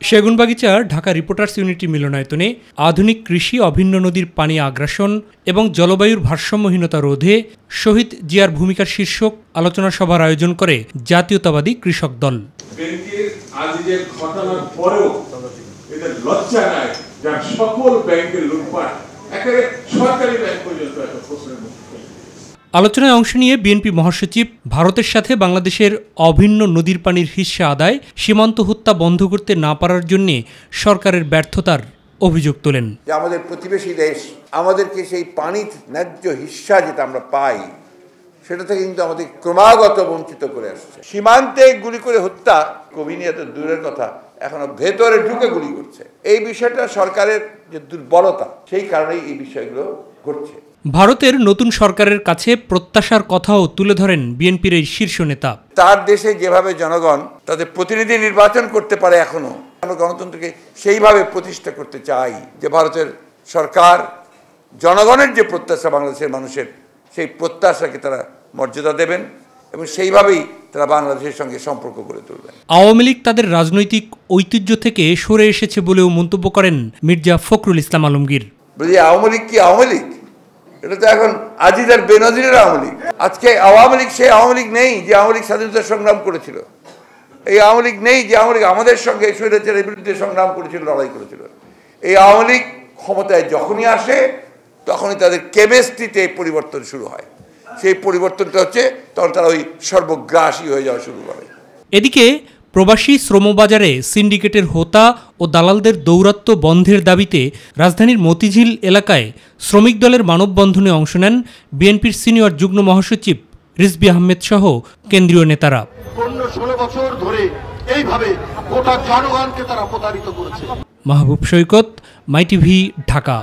Segunbagicha Dhaka reporters unity মিলনায়তনে আধুনিক কৃষি, অভিন্ন নদীর পানি আগ্রাসন এবং জলবায়ুর ভারসাম্যহীনতা রোধে শহীদ জিয়ার ভূমিকার শীর্ষক আলোচনা সভার আয়োজন করে জাতীয়তাবাদী কৃষক দল। সকল ব্যাংকের লুটপাট একেবারে সরকারি ব্যাংক পর্যন্ত একটা প্রশ্নের মুখে। আলোচনায় অংশ নিয়ে বিএনপি মহাসচিব ভারতের সাথে বাংলাদেশের অভিন্ন নদীর পানির হিস্সা আদায়, সীমান্ত হত্যা বন্ধ করতে না পারার জন্য সরকারের ব্যর্থতার অভিযোগ তোলেন। আমাদের প্রতিবেশী দেশ আমাদেরকে সেই পানির ন্যায্য হিস্সা যেটা আমরা পাই সেটা থেকে কিন্তু আমাদের ক্রমাগত বঞ্চিত করে আসছে। সীমান্তে গুলি করে হত্যা, কবি নিয়ে তো দূরের কথা, এখনো ভেতরে ঢুকে গুলি করছে। এই বিষয়টা সরকারের যে দুর্বলতা, সেই কারণেই এই বিষয়গুলো ঘটছে। ভারতের নতুন সরকারের কাছে প্রত্যাশার কথাও তুলে ধরেন বিএনপির এই শীর্ষ নেতা। তার দেশে যেভাবে জনগণ তাদের প্রতিনিধি নির্বাচন করতে পারে, এখনো আমরা গণতন্ত্রকে সেইভাবে প্রতিষ্ঠা করতে চাই যে ভারতের সরকার জনগণের যে প্রত্যাশা বাংলাদেশের মানুষের, সেই প্রত্যাশাকে তারা মর্যাদা দেবেন এবং সেইভাবেই তারা বাংলাদেশের সঙ্গে সম্পর্ক গড়ে তুলবেন। আওয়ামী লীগ তাদের রাজনৈতিক ঐতিহ্য থেকে সরে এসেছে বলেও মন্তব্য করেন মির্জা ফখরুল ইসলাম আলমগীর। বলি আওয়ামী লীগ কি আওয়ামী লীগ? এটা তো এখন আজিজ আর বেনজিরের আওয়ামী লীগ। আজকে আওয়ামী লীগ সেই আওয়ামী লীগ নেই যে আওয়ামী লীগ স্বাধীনতা সংগ্রাম করেছিল। এই আওয়ামী লীগ নেই যে আওয়ামী লীগ আমাদের সঙ্গে স্বৈরাচারের বিরুদ্ধে সংগ্রাম করেছিল, লড়াই করেছিল। এই আওয়ামী লীগ ক্ষমতায় যখনই আসে তখনই তাদের কেমিস্ট্রিতে পরিবর্তন শুরু হয়। সেই পরিবর্তনটা হচ্ছে তখন তারা ওই সর্বগ্রাসী হয়ে যাওয়া শুরু করে। এদিকে প্রবাসী শ্রমবাজারে সিন্ডিকেটের হোতা ও দালালদের দৌরাত্ম্য বন্ধের দাবিতে রাজধানীর মতিঝিল এলাকায় শ্রমিক দলের মানববন্ধনে অংশ নেন বিএনপির সিনিয়র যুগ্ম মহাসচিব রিজভী আহমেদ সহ কেন্দ্রীয় নেতারা। 16 বছর ধরে এইভাবে গোটা জনগণকে তারা প্রতারিত করেছে। মাহবুব সৈকত, মাই টিভি, ঢাকা।